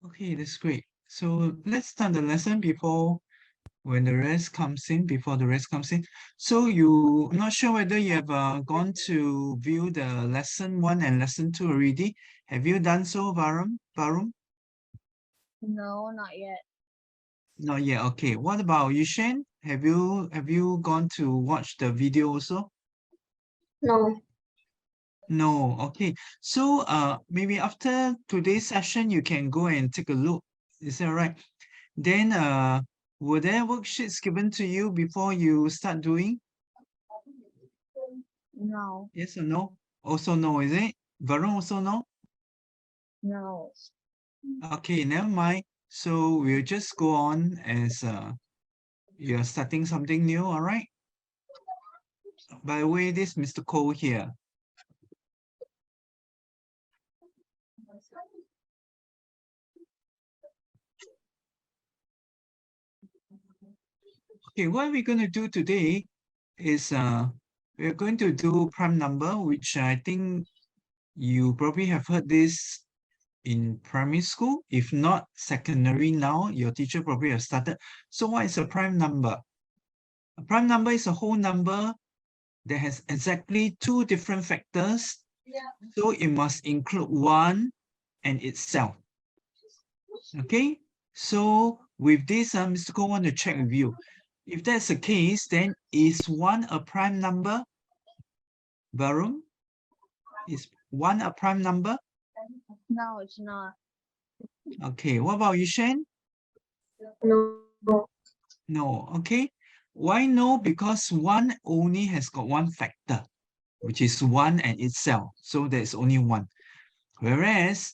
Okay, that's great. So let's start the lesson before the rest comes in. So I'm not sure whether you have gone to view the lesson 1 and lesson 2 already. Have you done so, Varum? No, not yet. Not yet. Okay. What about Yushen? Have you gone to watch the video also? No. No. Okay. So maybe after today's session you can go and take a look. Is that right? Then were there worksheets given to you before you start doing? No. Yes or no? Also no, is it? Varun also no? No. Okay, never mind. So we'll just go on as you're starting something new, all right? By the way, this is Mr. Cole here. Okay, what we're going to do today is we're going to do prime number, which I think you probably have heard this in primary school. If not secondary now, your teacher probably have started. So what is a prime number? A prime number is a whole number that has exactly two different factors. So it must include one and itself. Okay, so with this, Mr. Ko want to check with you. If that's the case, then is 1 a prime number? Varun? Is 1 a prime number? No, it's not. Okay, what about Yushen? No. No, okay. Why no? Because 1 only has got one factor, which is 1 and itself. So there's only 1. Whereas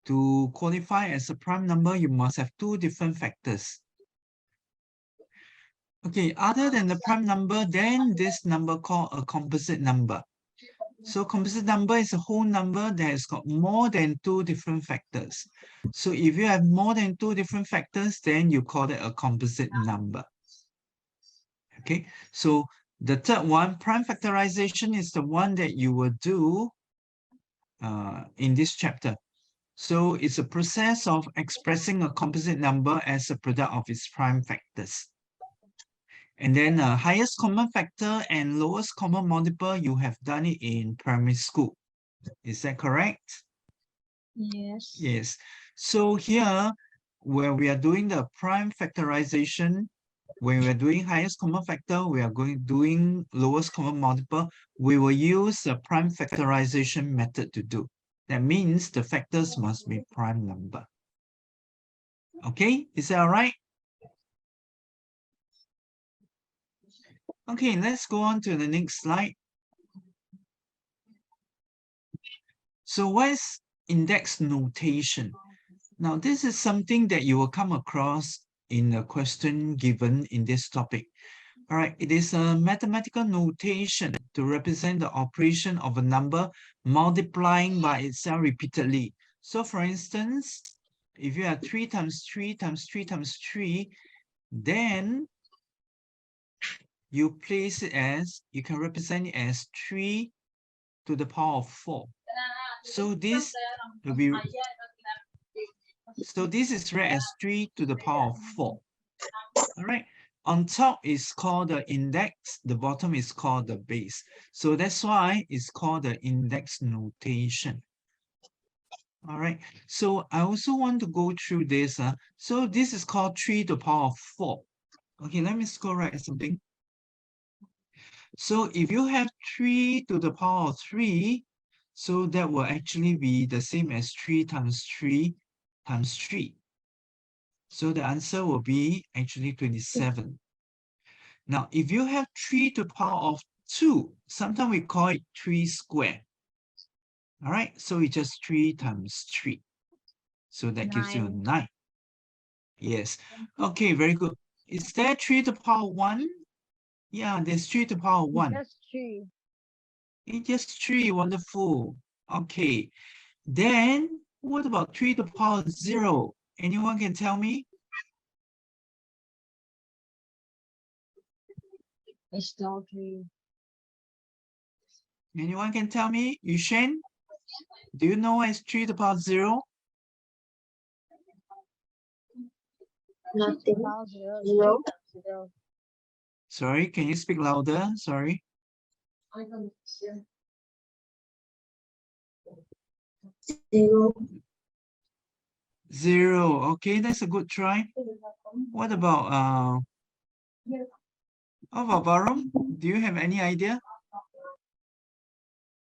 to qualify as a prime number, you must have two different factors. Okay, other than the prime number, then this number called a composite number. So composite number is a whole number that has got more than two different factors. So if you have more than two different factors, then you call it a composite number. Okay, so the third one, prime factorization, is the one that you will do in this chapter. So it's a process of expressing a composite number as a product of its prime factors. And then highest common factor and lowest common multiple, you have done it in primary school. Is that correct? Yes. Yes. So here, where we are doing the prime factorization, when we are doing highest common factor, we are doing lowest common multiple, we will use the prime factorization method to do. That means the factors must be prime number. Okay, is that all right? Okay, let's go on to the next slide. So what is index notation? Now, this is something that you will come across in a question given in this topic. All right, it is a mathematical notation to represent the operation of a number multiplying by itself repeatedly. So for instance, if you have 3 times 3 times 3 times 3, then you place it as, you can represent it as 3 to the power of 4. So this will be, so this is read as 3 to the power of 4. All right. On top is called the index, the bottom is called the base. So that's why it's called the index notation. All right. So I also want to go through this. So this is called 3 to the power of 4. Okay, let me scroll right something. So if you have 3 to the power of 3, so that will actually be the same as 3 times 3 times 3. So the answer will be actually 27. Now, if you have 3 to the power of 2, sometimes we call it 3 squared. All right, so it's just 3 times 3. So that gives you a 9. Yes. Okay, very good. Is there 3 to the power 1? Yeah, there's 3 to the power 1. Just 3. It's just 3. Wonderful. Okay. Then, what about 3 to the power 0? Anyone can tell me? It's still 3. Anyone can tell me? Yushen? Do you know what is 3 to the power 0? Nothing. Zero. Zero. Sorry, can you speak louder? Sorry. Zero. 0. Okay, that's a good try. What about how about Varum? Do you have any idea?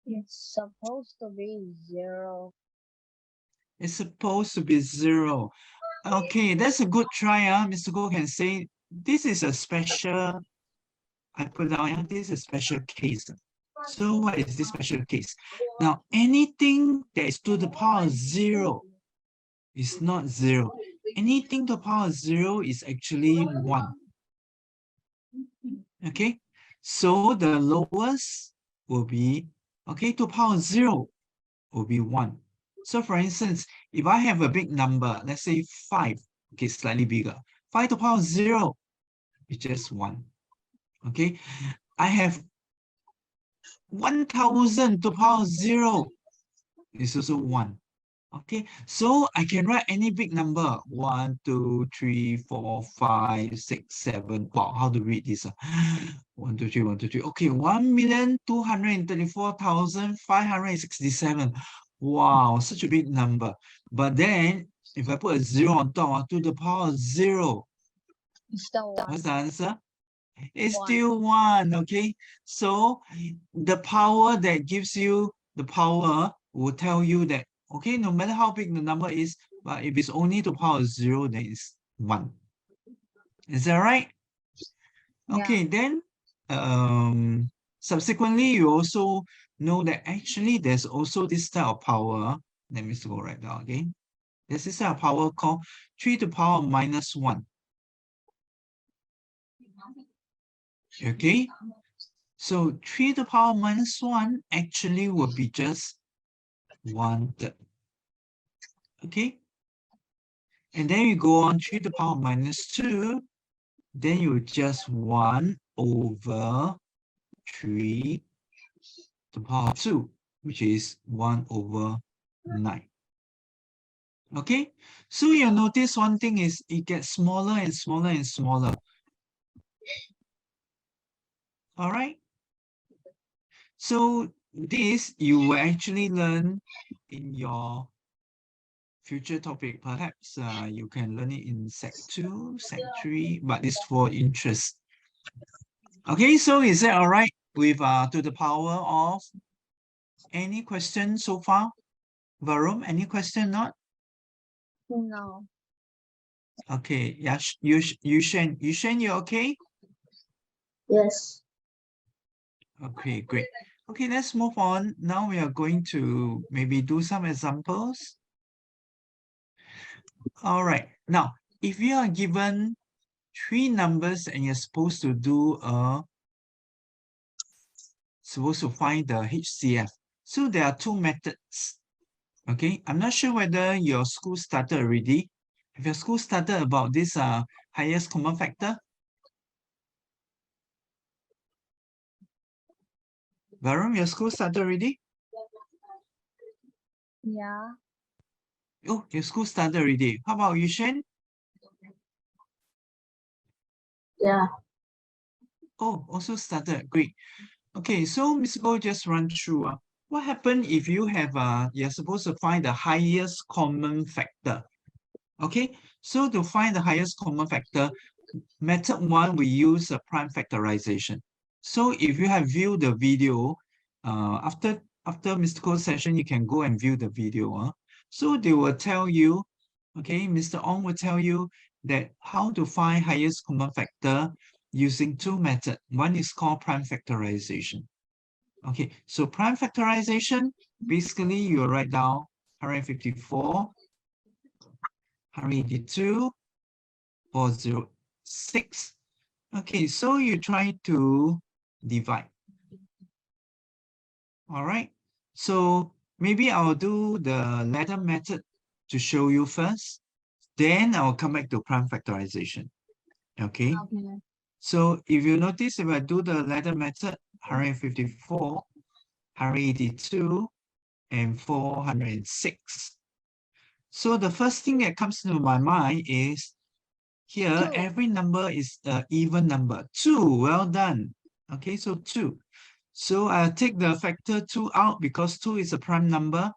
It's supposed to be zero. It's supposed to be 0. Okay, that's a good try. Mr. Go can say this is a special, I put down, this is a special case. So what is this special case? Now, anything that is to the power of 0 is not 0. Anything to the power of 0 is actually 1. Okay, so the lowest will be, okay, to the power of 0 will be 1. So for instance, if I have a big number, let's say 5, okay, slightly bigger, 5 to the power of 0 is just 1. Okay, I have 1000 to the power of 0 is also 1. Okay, so I can write any big number, 1, 2, 3, 4, 5, 6, 7. Wow, how to read this? 1, 2, 3, 1, 2, 3. Okay, 1,234,567. Wow, such a big number. But then, if I put a 0 on top, to the power of 0, It's the one. what's the answer? It's 1. still 1, okay? So the power that gives you the power will tell you that, okay, no matter how big the number is, but if it's only to the power of 0, then it's 1. Is that right? Okay, then subsequently, you also know that actually there's also this type of power. Let me go right down again. There's this type of power called 3 to the power of minus 1. Okay, so 3 to the power minus 1 actually will be just 1/3. Okay? And then you go on 3 to the power minus 2, then you just 1 over 3 to the power 2, which is 1 over 9. Okay? So you notice one thing is it gets smaller and smaller and smaller. All right? So this you will actually learn in your future topic. Perhaps you can learn it in Sec 2, Sec 3, but it's for interest. Okay, so is that all right with to the power of? Any question so far? Varum, any question not? No. Okay, yeah, Yushen, you okay? Yes. Okay, great. Okay, let's move on. Now we are going to maybe do some examples. All right. Now, if you are given 3 numbers and you're supposed to find the HCF. So there are 2 methods. Okay, I'm not sure whether your school started already. Have your school started about this highest common factor? Varum, your school started already? Yeah. Oh, your school started already. How about Yushen? Yeah. Oh, also started. Great. Okay, so Ms. Go just run through. What happens if you have you're supposed to find the highest common factor? Okay, so to find the highest common factor, method 1, we use a prime factorization. So if you have viewed the video, after Mr. Ko's session, you can go and view the video. So they will tell you, okay, Mr. Ong will tell you that how to find highest common factor using 2 methods. One is called prime factorization. Okay, so prime factorization, basically you write down 154, 182, 406. Okay, so you try to divide. All right, so maybe I'll do the ladder method to show you first. Then I'll come back to prime factorization. Okay, so if you notice, if I do the ladder method, 154, 182, and 406. So the first thing that comes to my mind is Here, 2. every number is an even number. 2, well done. Okay, so 2. So I'll take the factor 2 out because 2 is a prime number.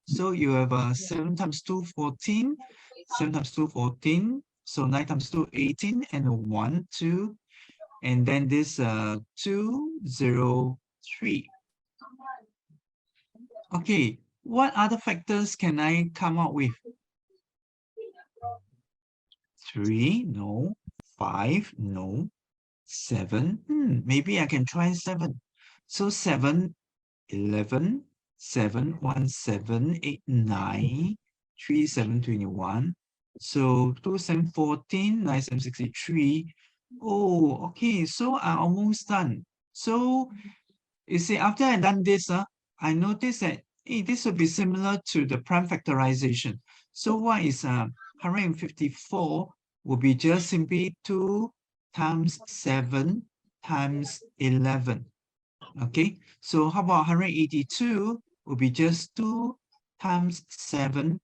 So you have 7 times 2, 14. 7 times 2, 14. So 9 times 2, 18. And 1, 2. And then this 2, 0, 3. Okay, what other factors can I come up with? 3, no. 5, no. 7, maybe I can try 7. So 7, 11, 7, 1, 7, 8, 9, 3, 7, 21. So 2, 7, 14, 9, 7, 63. Oh, okay, so I'm almost done. So you see, after I done this, I noticed that this will be similar to the prime factorization. So what is 154 will be just simply 2 times 7 times 11. Okay, so how about 182 will be just 2 times 7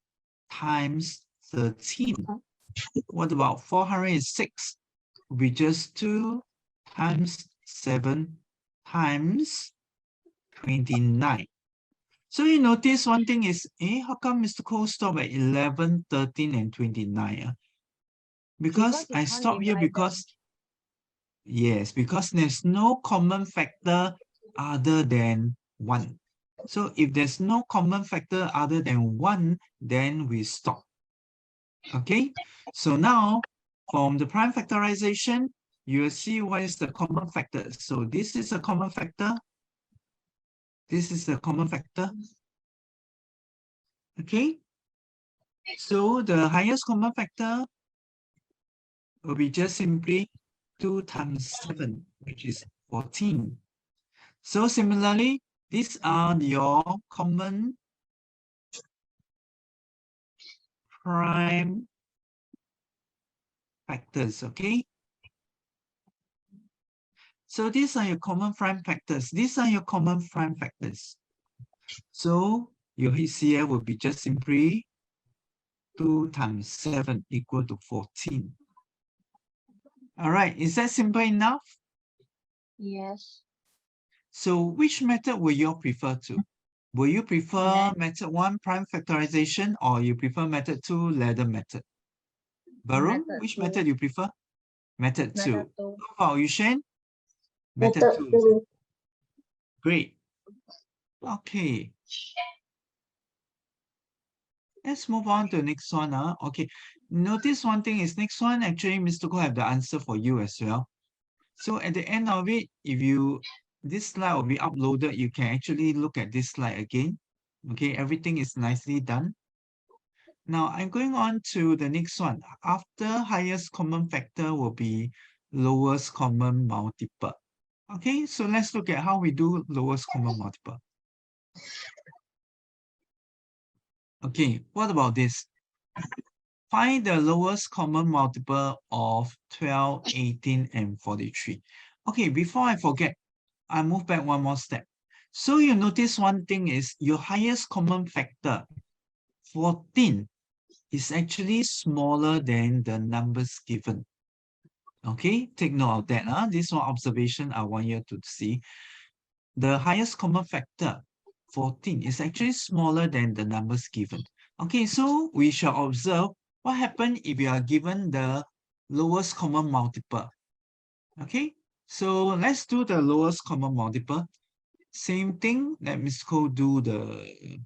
times 13. What about 406 will be just 2 times 7 times 29. So you notice one thing is, how come Mr. Cole stopped at 11, 13, and 29? Because I stopped here because, yes, because there's no common factor other than 1. So if there's no common factor other than 1, then we stop. Okay, so now from the prime factorization, you will see what is the common factor. So this is a common factor. This is the common factor. Okay, so the highest common factor will be just simply 2 times 7, which is 14. So similarly, these are your common prime factors, okay? So these are your common prime factors. These are your common prime factors. So your HCF will be just simply 2 times 7 equal to 14. All right, is that simple enough? Yes. So which method will you prefer to? Will you prefer method 1, prime factorization, or you prefer method 2, ladder method? Barun, which method you prefer? Method 2. Method 2. How about Yushen? Method 2. 2. Great. Okay. Let's move on to the next one. Okay. Notice one thing is next one, actually, Mr. Ko have the answer for you as well. So at the end of it, if you, this slide will be uploaded, you can actually look at this slide again. Okay, everything is nicely done. Now I'm going on to the next one. After highest common factor will be lowest common multiple. Okay, so let's look at how we do lowest common multiple. Okay, what about this? Find the lowest common multiple of 12, 18, and 43. Okay, before I forget, I move back one more step. So you notice one thing is your highest common factor, 14, is actually smaller than the numbers given. Okay, take note of that. This one observation I want you to see. The highest common factor, 14, is actually smaller than the numbers given. Okay, so we shall observe what happens if you are given the lowest common multiple. Okay, so let's do the lowest common multiple. Same thing, let Ms. Ko do the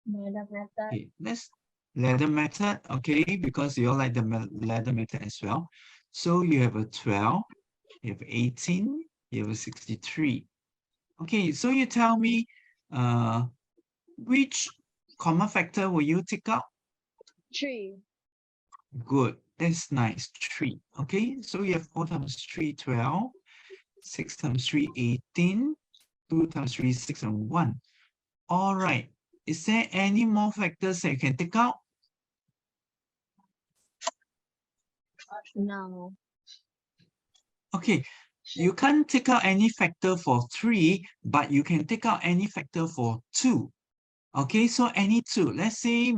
Ladder method. okay, let's ladder method, okay, because you all like the ladder method as well. So you have a 12, you have 18, you have a 63. Okay, so you tell me which common factor will you take out? 3. Good, that's nice, 3. Okay, so you have 4 times 3, 12, 6 times 3, 18, 2 times 3, 6, and 1. All right, is there any more factors that you can take out? No. Okay, you can't take out any factor for 3, but you can take out any factor for 2. Okay, so any 2. Let's say